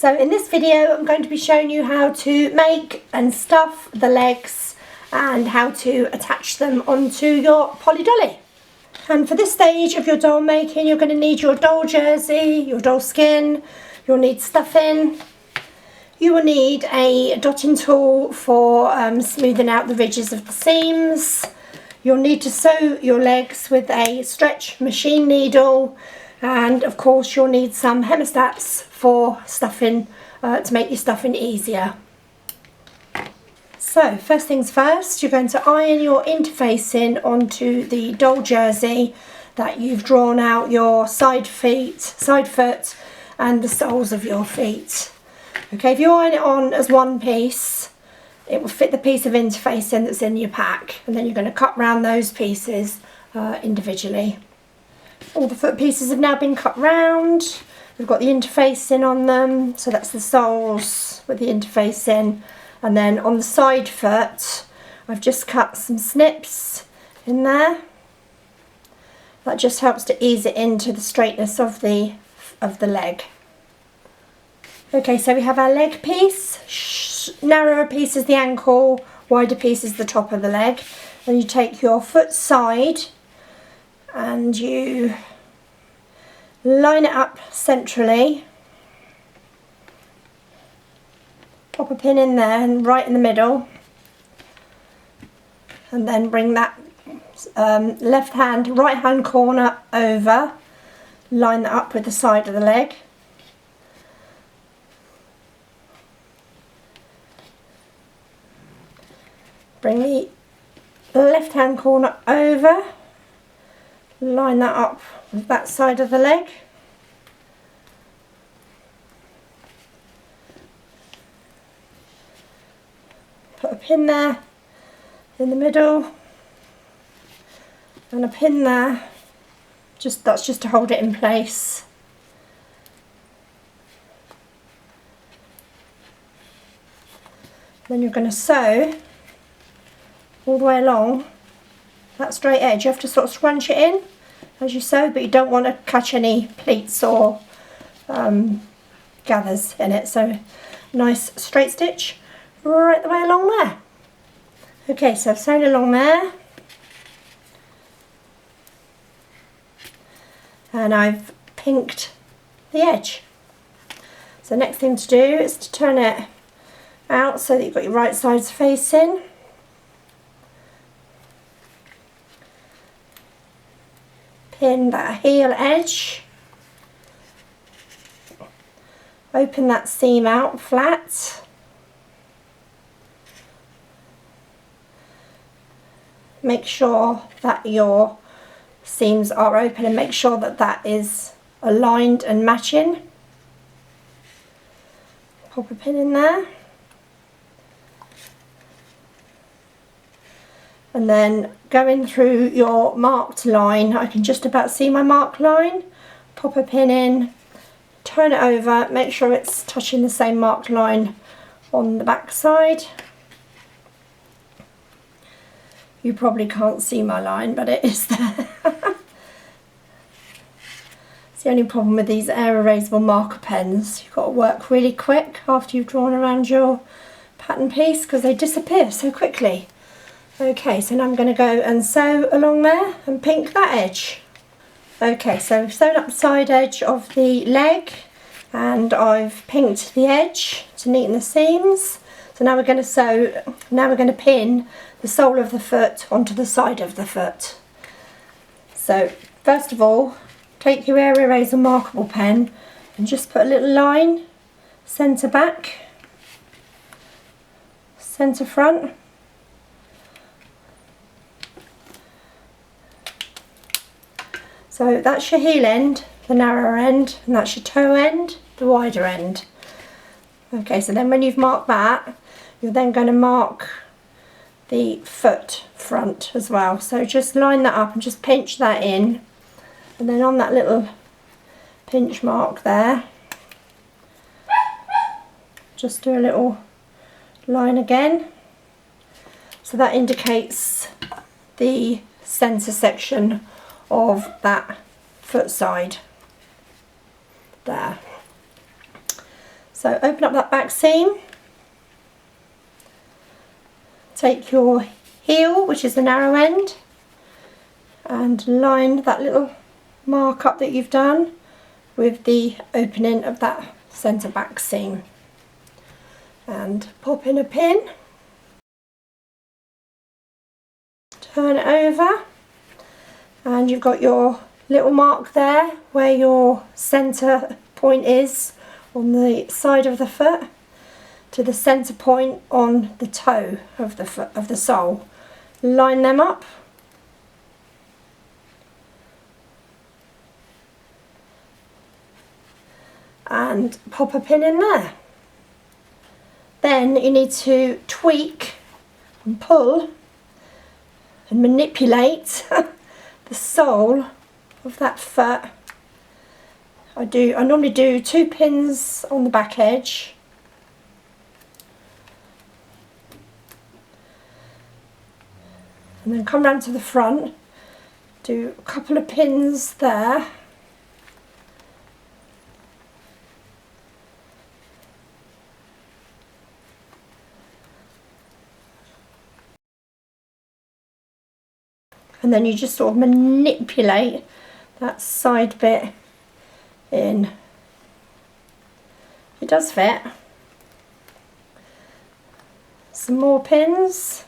So in this video I'm going to be showing you how to make and stuff the legs and how to attach them onto your Polly Dolly. And for this stage of your doll making, you're going to need your doll jersey, your doll skin, you'll need stuffing, you will need a dotting tool for smoothing out the ridges of the seams, you'll need to sew your legs with a stretch machine needle, and of course you'll need some hemostats for stuffing to make your stuffing easier. So first things first, you're going to iron your interfacing onto the doll jersey that you've drawn out your side foot and the soles of your feet. Okay, if you iron it on as one piece, it will fit the piece of interfacing that's in your pack, and then you're going to cut round those pieces individually. All the foot pieces have now been cut round. We've got the interfacing on them, so that's the soles with the interfacing. And then on the side foot, I've just cut some snips in there. That just helps to ease it into the straightness of the leg. Okay, so we have our leg piece. Narrower piece is the ankle, wider piece is the top of the leg. Then you take your foot side and you line it up centrally. Pop a pin in there and right in the middle, and then bring that right hand corner over, line that up with the side of the leg. Bring the left hand corner over, line that up with that side of the leg. Put a pin there in the middle and a pin there, that's just to hold it in place. Then you're going to sew all the way along that straight edge. You have to sort of scrunch it in as you sew, but you don't want to catch any pleats or gathers in it, so nice straight stitch right the way along there. Okay, so I've sewn along there and I've pinked the edge. So the next thing to do is to turn it out so that you've got your right sides facing. Pin that heel edge, open that seam out flat, make sure that your seams are open and make sure that that is aligned and matching. Pop a pin in there and then going through your marked line, I can just about see my marked line, pop a pin in, turn it over, make sure it's touching the same marked line on the back side. You probably can't see my line, but it is there. It's the only problem with these air erasable marker pens. You've got to work really quick after you've drawn around your pattern piece because they disappear so quickly. Okay, so now I'm going to go and sew along there and pink that edge. Okay, so I've sewn up the side edge of the leg and I've pinked the edge to neaten the seams. So now we're going to pin the sole of the foot onto the side of the foot. So first of all, take your air eraser markable pen and just put a little line, centre back, centre front. So that's your heel end, the narrower end, and that's your toe end, the wider end. Okay, so then when you've marked that, you're then going to mark the foot front as well. So just line that up and just pinch that in, and then on that little pinch mark there, just do a little line again. So that indicates the centre section of that foot side there. So open up that back seam, take your heel, which is the narrow end, and line that little mark up that you've done with the opening of that centre back seam, and pop in a pin, turn it over, and you've got your little mark there where your centre point is on the side of the foot to the centre point on the toe of the foot, of the sole. Line them up, and pop a pin in there. Then you need to tweak and pull and manipulate the sole of that foot. I normally do 2 pins on the back edge, and then come round to the front, do a couple of pins there, and then you just sort of manipulate that side bit in. It does fit. Some more pins.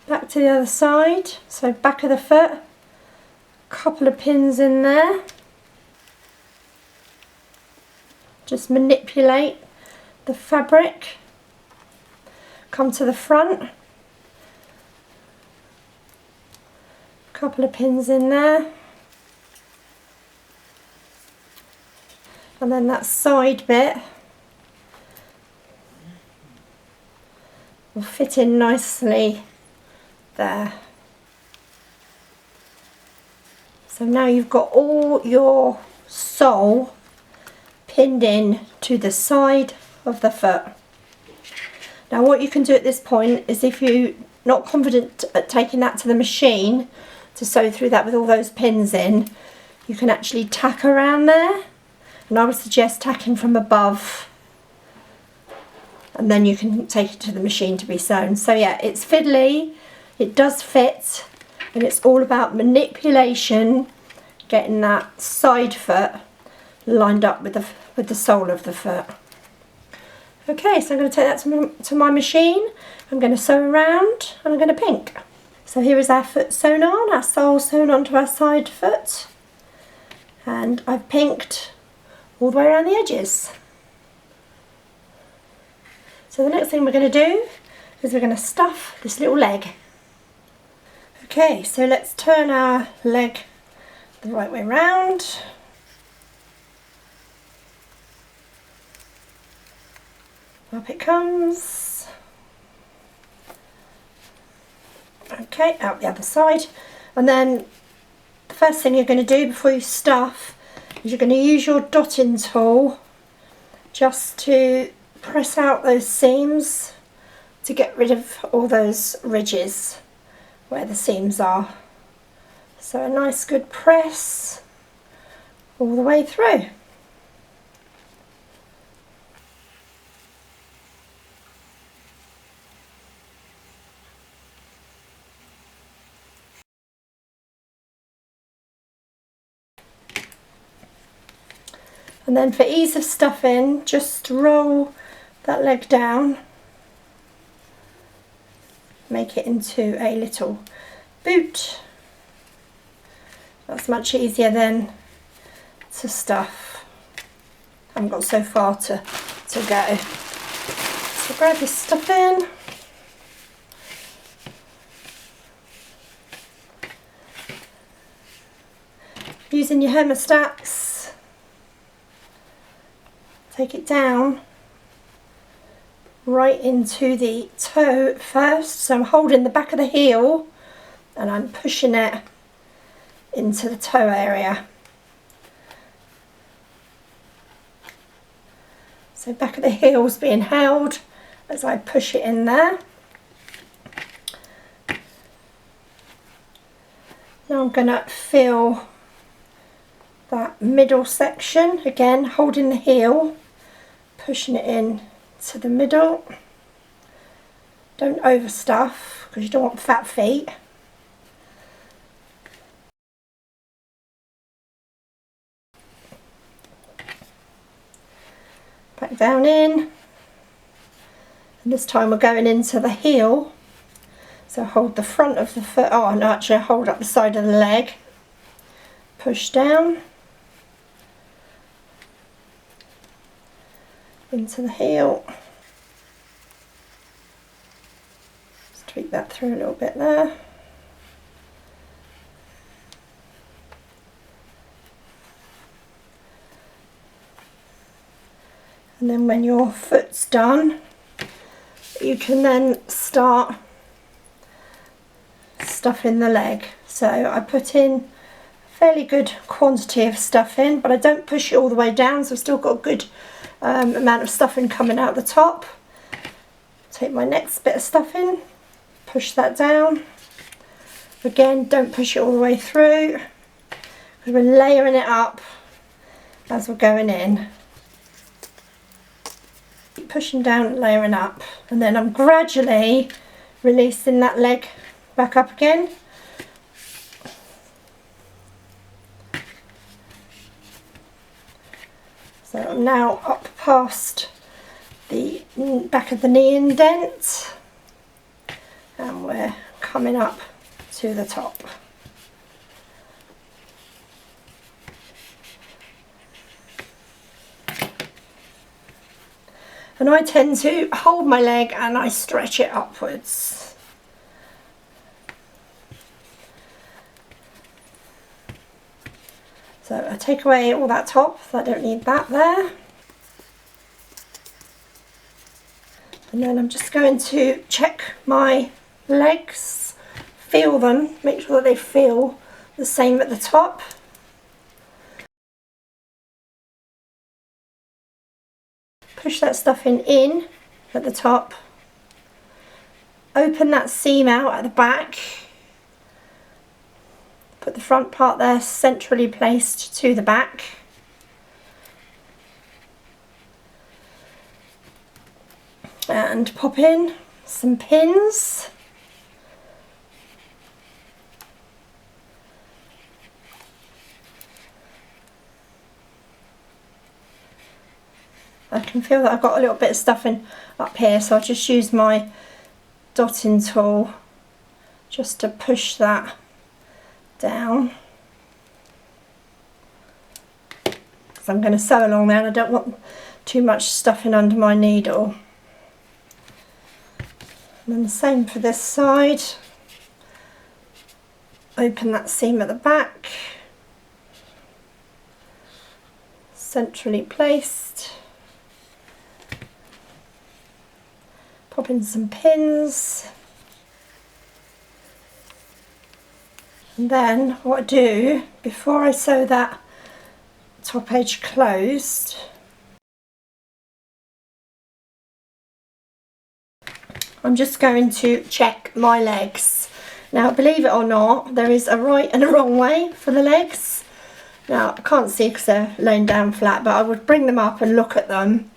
Back to the other side, so back of the foot, a couple of pins in there. Just manipulate the fabric. Come to the front, couple of pins in there, and then that side bit will fit in nicely there. So now you've got all your sole pinned in to the side of the foot. Now what you can do at this point is, if you're not confident at taking that to the machine to sew through that with all those pins in, you can actually tack around there, and I would suggest tacking from above, and then you can take it to the machine to be sewn. So yeah, it's fiddly, it does fit, and it's all about manipulation, getting that side foot lined up with the sole of the foot. Okay, so I'm going to take that to my machine. I'm going to sew around, and I'm going to pink. So here is our foot sewn on, our sole sewn onto our side foot, and I've pinked all the way around the edges. So the next thing we're going to do is we're going to stuff this little leg. Okay, so let's turn our leg the right way round. Up it comes. Okay, out the other side. And then the first thing you're going to do before you stuff is you're going to use your dotting tool just to press out those seams to get rid of all those ridges where the seams are. So a nice good press all the way through. And then for ease of stuffing, just roll that leg down, make it into a little boot. That's much easier then to stuff. I haven't got so far to go. So grab your stuffing. Using your hemostats, take it down right into the toe first. So I'm holding the back of the heel and I'm pushing it into the toe area. So back of the heel's being held as I push it in there. Now I'm going to feel that middle section, again holding the heel, pushing it in to the middle. Don't overstuff because you don't want fat feet. Back down in, and this time we're going into the heel, so hold the front of the foot, oh no, actually hold up the side of the leg, push down into the heel. Just tweak that through a little bit there. And then when your foot's done, you can then start stuffing the leg. So I put in a fairly good quantity of stuffing, but I don't push it all the way down, so I've still got a good amount of stuffing coming out the top. Take my next bit of stuffing, push that down. Again, don't push it all the way through, because we're layering it up as we're going in. Pushing down and layering up, and then I'm gradually releasing that leg back up again. So I'm now up past the back of the knee indent, and we're coming up to the top. And I tend to hold my leg and I stretch it upwards. So I take away all that top, so I don't need that there. And then I'm just going to check my legs, feel them, make sure that they feel the same at the top. Push that stuffing in at the top, open that seam out at the back, put the front part there centrally placed to the back, and pop in some pins. I can feel that I've got a little bit of stuffing up here, so I'll just use my dotting tool just to push that down. Because I'm going to sew along there and I don't want too much stuffing under my needle. And then the same for this side. Open that seam at the back, centrally placed. Pop in some pins, and then what I do before I sew that top edge closed, I'm just going to check my legs. Now, believe it or not, there is a right and a wrong way for the legs. Now I can't see because they're laying down flat, but I would bring them up and look at them,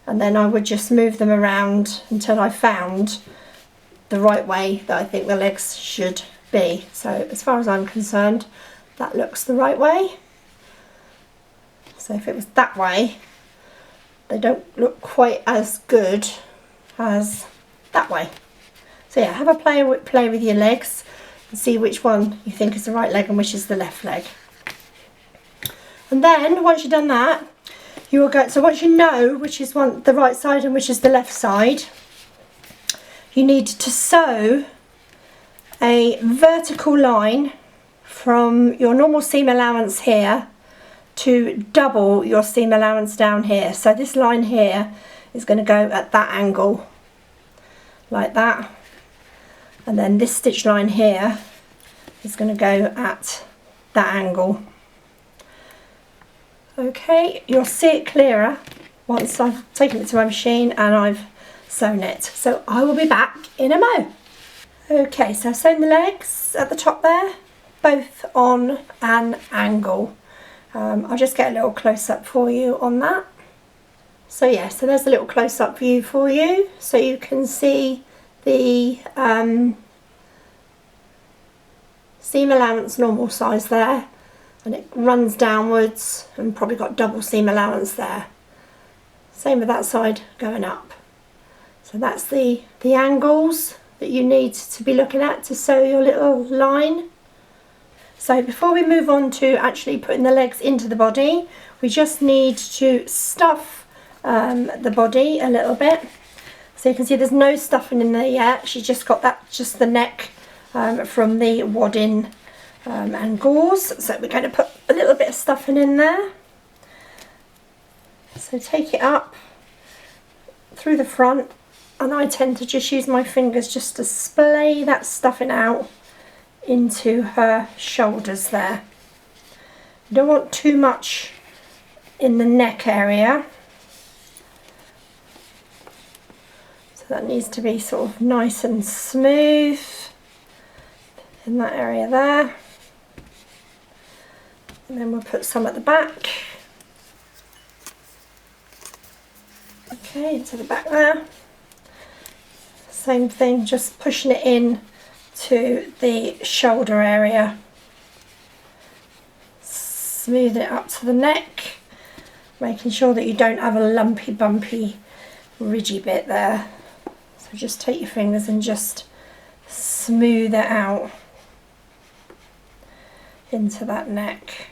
and then I would just move them around until I found the right way that I think the legs should be. So as far as I'm concerned, that looks the right way. So if it was that way, they don't look quite as good as that way. So yeah, have a play with your legs and see which one you think is the right leg and which is the left leg. And then once you've done that, you will go, so once you know which is the right side and which is the left side, you need to sew a vertical line from your normal seam allowance here to double your seam allowance down here. So this line here is going to go at that angle, like that, and then this stitch line here is going to go at that angle. Okay, you'll see it clearer once I've taken it to my machine and I've sewn it. So I will be back in a mo. Okay, so I've sewn the legs at the top there, both on an angle. I'll just get a little close-up for you on that. So yeah, so there's a little close-up view for you, so you can see the seam allowance normal size there, and it runs downwards and probably got double seam allowance there. Same with that side going up. So that's the angles that you need to be looking at to sew your little line. So before we move on to actually putting the legs into the body, we just need to stuff the body a little bit. So you can see there's no stuffing in there yet. She's just got that, just the neck from the wadding and gauze. So we're going to put a little bit of stuffing in there. So take it up through the front, and I tend to just use my fingers just to splay that stuffing out into her shoulders there. You don't want too much in the neck area, so that needs to be sort of nice and smooth in that area there. And then we'll put some at the back. Okay, into the back there. Same thing, just pushing it in to the shoulder area. Smooth it up to the neck, making sure that you don't have a lumpy, bumpy, ridgy bit there. So just take your fingers and just smooth it out into that neck.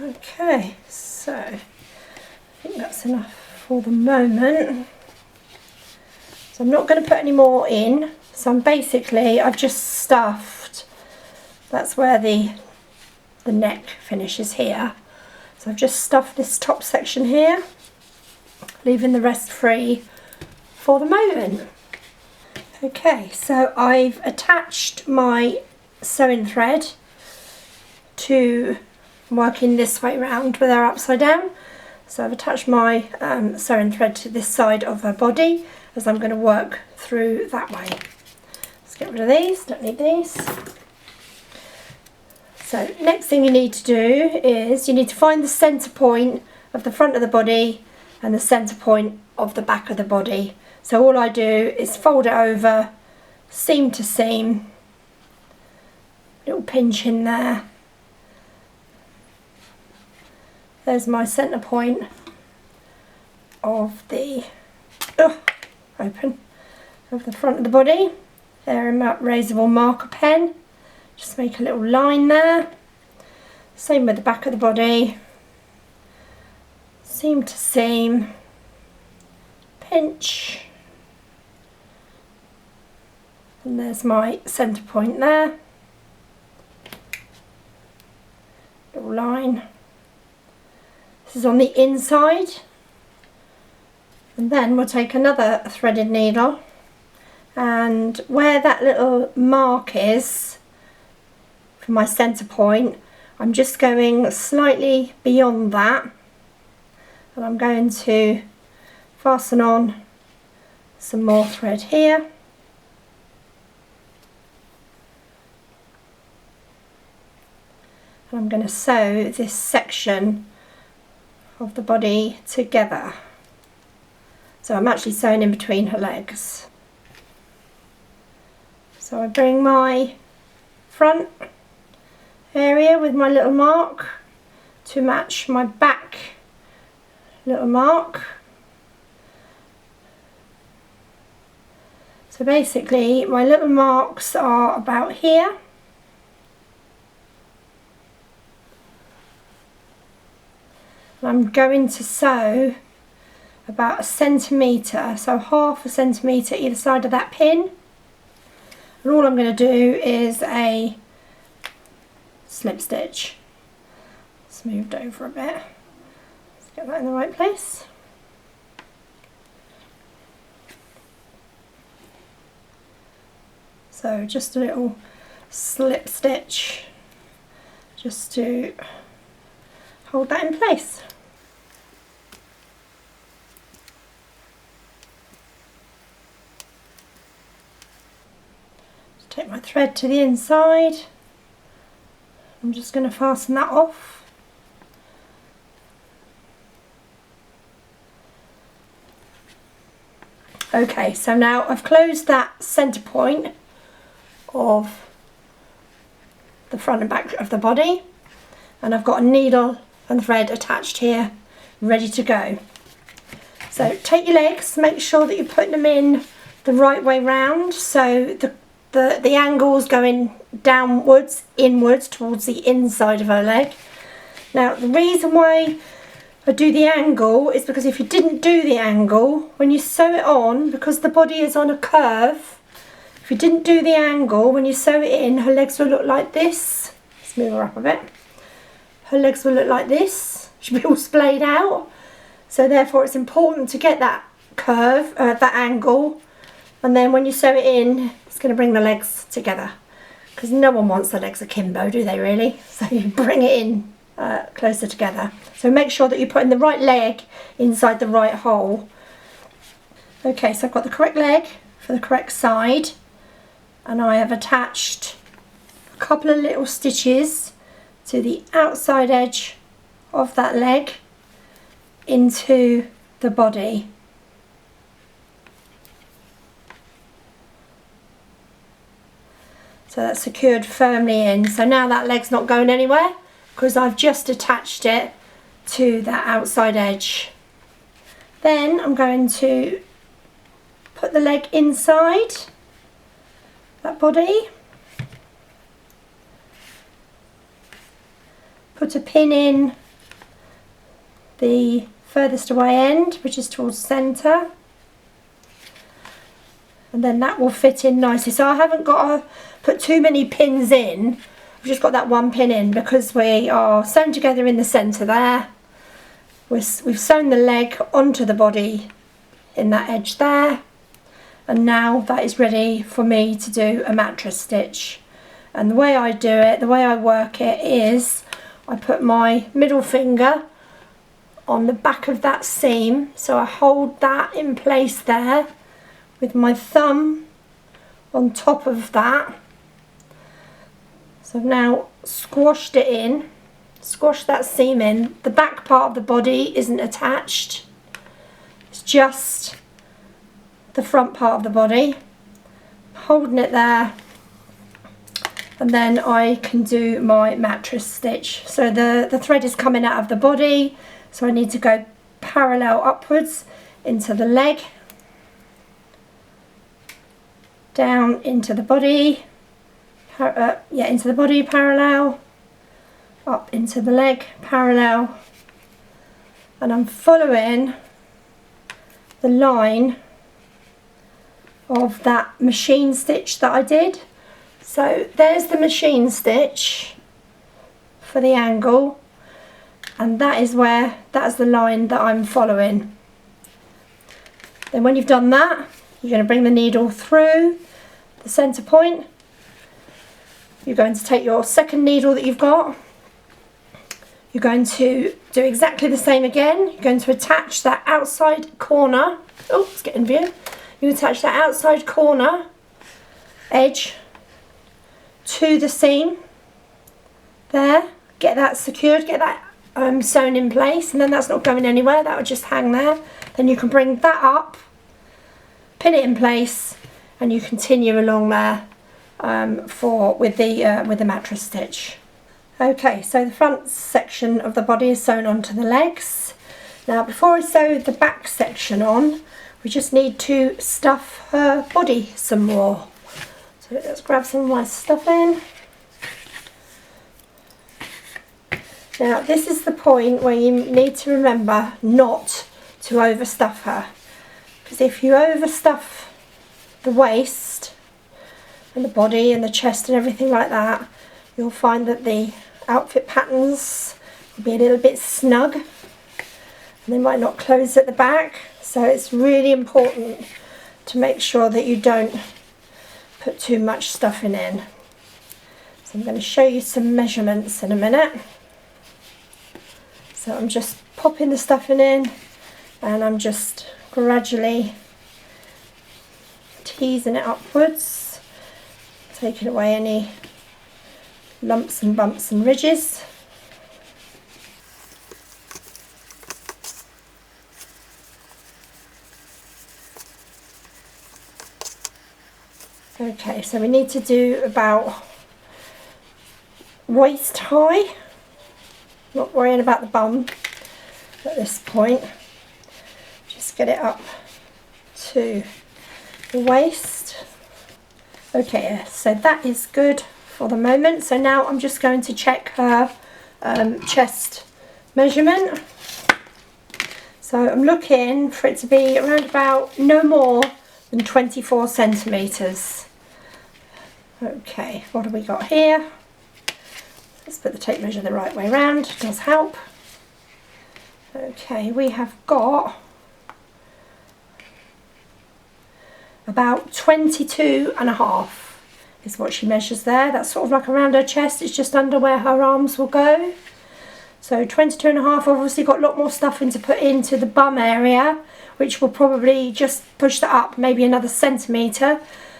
Okay, so I think that's enough for the moment. So I'm not going to put any more in. So I've just stuffed. That's where the neck finishes here. So I've just stuffed this top section here, leaving the rest free for the moment. Okay, so I've attached my sewing thread to working this way round with her upside down. So I've attached my sewing thread to this side of her body, as I'm going to work through that way. Let's get rid of these, don't need these. So next thing you need to do is you need to find the centre point of the front of the body and the centre point of the back of the body. So all I do is fold it over, seam to seam, little pinch in there. There's my centre point of the of the front of the body. There in my erasable marker pen. Just make a little line there. Same with the back of the body. Seam to seam. Pinch. And there's my centre point there. Little line. This is on the inside, and then we'll take another threaded needle, and where that little mark is for my centre point, I'm just going slightly beyond that, and I'm going to fasten on some more thread here. And I'm going to sew this section of the body together. So I'm actually sewing in between her legs. So I bring my front area with my little mark to match my back little mark. So basically my little marks are about here. I'm going to sew about 1 centimetre, so half a centimetre either side of that pin. And all I'm going to do is a slip stitch. Smoothed over a bit. Let's get that in the right place. So just a little slip stitch just to hold that in place. Take my thread to the inside. I'm just going to fasten that off. Okay, so now I've closed that centre point of the front and back of the body, and I've got a needle and thread attached here, ready to go. So take your legs, make sure that you're putting them in the right way round, so the angle's going downwards, inwards, towards the inside of her leg. Now the reason why I do the angle is because if you didn't do the angle, when you sew it on, because the body is on a curve, if you didn't do the angle, when you sew it in, her legs will look like this. Let's move her up a bit. Her legs will look like this. She'll be all splayed out. So therefore it's important to get that curve, that angle, and then when you sew it in, it's going to bring the legs together. Because no one wants the legs akimbo, do they really? So you bring it in closer together. So make sure that you're putting the right leg inside the right hole. Okay, so I've got the correct leg for the correct side, and I have attached a couple of little stitches to the outside edge of that leg into the body. So that's secured firmly in. So now that leg's not going anywhere because I've just attached it to that outside edge. Then I'm going to put the leg inside that body, put a pin in the furthest away end, which is towards centre, and then that will fit in nicely. So I haven't got to put too many pins in, I've just got that one pin in because we are sewn together in the centre there. We've sewn the leg onto the body in that edge there, and now that is ready for me to do a mattress stitch. And the way I do it, the way I work it is I put my middle finger on the back of that seam, so I hold that in place there with my thumb on top of that. So I've now squashed it in, squashed that seam in. The back part of the body isn't attached, it's just the front part of the body. Holding it there, and then I can do my mattress stitch. So the thread is coming out of the body, so I need to go parallel upwards into the leg, down into the body, into the body parallel, up into the leg parallel, and I'm following the line of that machine stitch that I did. So there's the machine stitch for the angle, and that's the line that I'm following. Then when you've done that, you're going to bring the needle through the centre point. You're going to take your second needle that you've got, you're going to do exactly the same again. You're going to attach that outside corner, oh, let's get in view. You attach that outside corner edge to the seam there, get that secured, get that sewn in place, and then that's not going anywhere, that will just hang there. Then you can bring that up, pin it in place, and you continue along there with the mattress stitch. Okay, so the front section of the body is sewn onto the legs. Now before I sew the back section on, we just need to stuff her body some more. So let's grab some of my stuffing. Now this is the point where you need to remember not to overstuff her, because if you overstuff the waist and the body and the chest and everything like that, you'll find that the outfit patterns will be a little bit snug and they might not close at the back. So it's really important to make sure that you don't put too much stuffing in. So I'm going to show you some measurements in a minute. So I'm just popping the stuffing in, and I'm just gradually teasing it upwards. taking away any lumps and bumps and ridges. Okay, so we need to do about waist high. Not worrying about the bum at this point. Just get it up to the waist. Okay, so that is good for the moment. So now I'm just going to check her chest measurement. So I'm looking for it to be around about no more than 24 centimetres. Okay, what have we got here? Let's put the tape measure the right way around, it does help. Okay, we have got about 22.5 is what she measures there. That's sort of like around her chest, it's just under where her arms will go. So 22.5, obviously got a lot more stuffing to put into the bum area, which will probably just push that up maybe another centimetre.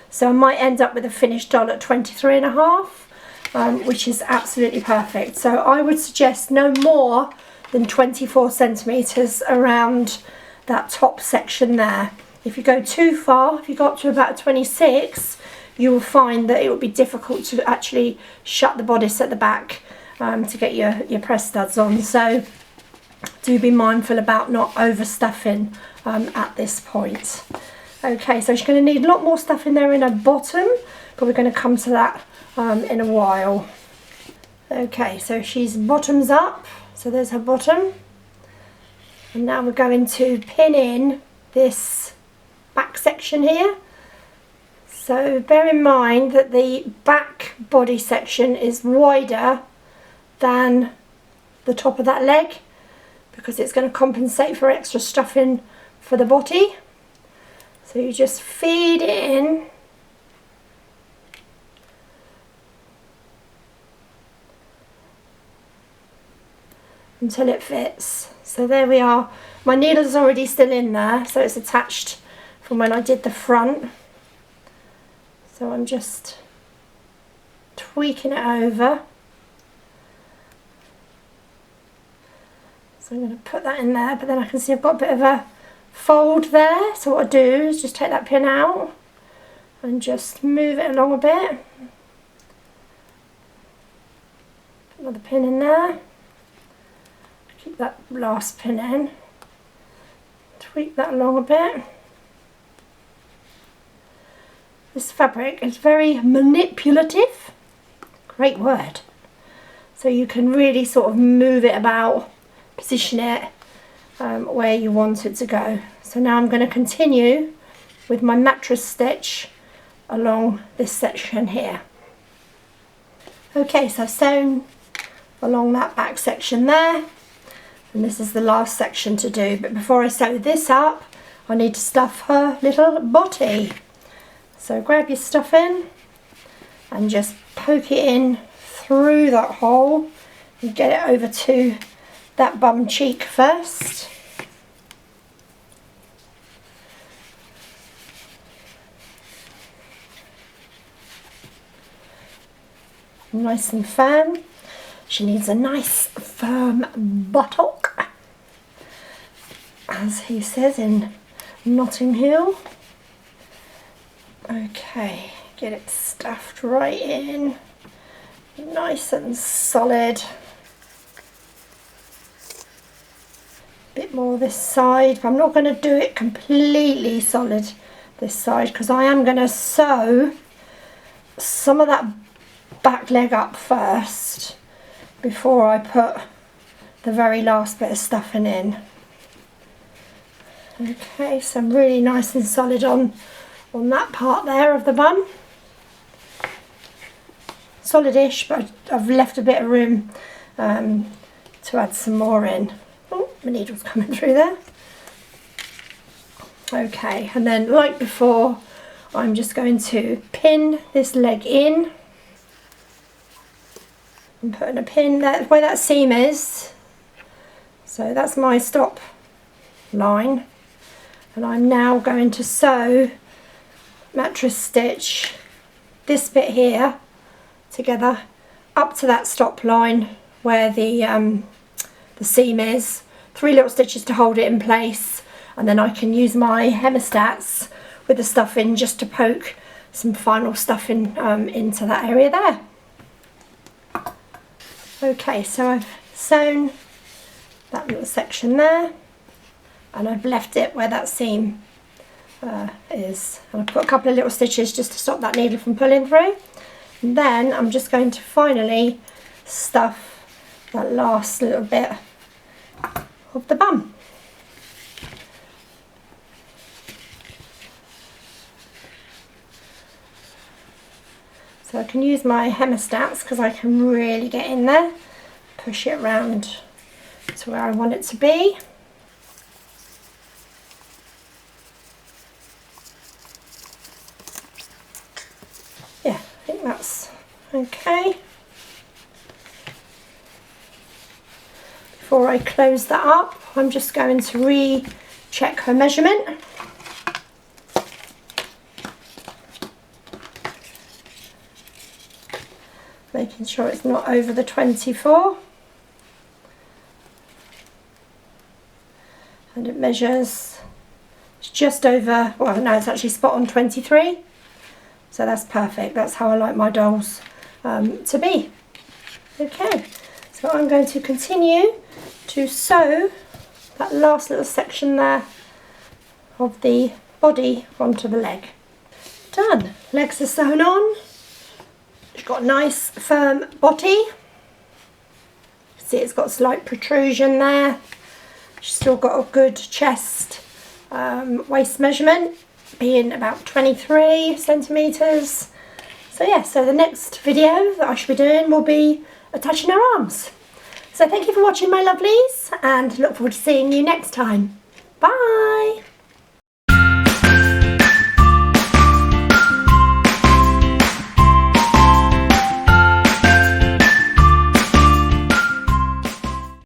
So I might end up with a finished doll at 23.5, which is absolutely perfect. So I would suggest no more than 24 centimetres around that top section there. If you go too far, if you go up to about 26, you will find that it will be difficult to actually shut the bodice at the back to get your press studs on. So do be mindful about not overstuffing at this point. Okay, so she's going to need a lot more stuff in there in her bottom, but we're going to come to that in a while. Okay, so she's bottoms up, so there's her bottom. And now we're going to pin in this back section here. So bear in mind that the back body section is wider than the top of that leg, because it's going to compensate for extra stuffing for the body. So you just feed it in until it fits. So there we are. My needle's already still in there, so it's attached from when I did the front. So I'm just tweaking it over. So I'm going to put that in there, but then I can see I've got a bit of a fold there. So what I do is just take that pin out and just move it along a bit. Another pin in there. Keep that last pin in. Tweak that along a bit. This fabric is very manipulative. Great word. So you can really sort of move it about, position it where you want it to go. So now I'm going to continue with my mattress stitch along this section here. Okay, so I've sewn along that back section there, and this is the last section to do. But before I sew this up, I need to stuff her little body. So grab your stuffing and just poke it in through that hole and get it over to that bum cheek first. Nice and firm. She needs a nice firm buttock, as he says in Notting Hill. Okay, get it stuffed right in, nice and solid. Bit more this side, but I'm not going to do it completely solid this side, because I am going to sew some of that back leg up first before I put the very last bit of stuffing in. Okay, so I'm really nice and solid on that part there of the bum. Solid-ish, but I've left a bit of room to add some more in. Oh, my needle's coming through there. Okay, and then like before, I'm just going to pin this leg in. I'm putting a pin there where that seam is. So that's my stop line. And I'm now going to sew mattress stitch this bit here together up to that stop line where the seam is. 3 little stitches to hold it in place, and then I can use my hemostats with the stuffing just to poke some final stuffing into that area there. Okay, so I've sewn that little section there, and I've left it where that seam is, and I've put a couple of little stitches just to stop that needle from pulling through. And then I'm just going to finally stuff that last little bit of the bum. So I can use my hemostats because I can really get in there, push it round to where I want it to be. Yeah, I think that's okay. Before I close that up, I'm just going to recheck her measurement. Making sure it's not over the 24. And it measures, it's just over, well no, it's actually spot on 23. So that's perfect. That's how I like my dolls to be. Okay, so I'm going to continue to sew that last little section there of the body onto the leg. Done. Legs are sewn on. It's got a nice firm body. See, it's got a slight protrusion there. She's still got a good chest waist measurement, being about 23 centimetres. So yeah, so the next video that I should be doing will be attaching her arms. So thank you for watching, my lovelies, and look forward to seeing you next time. Bye!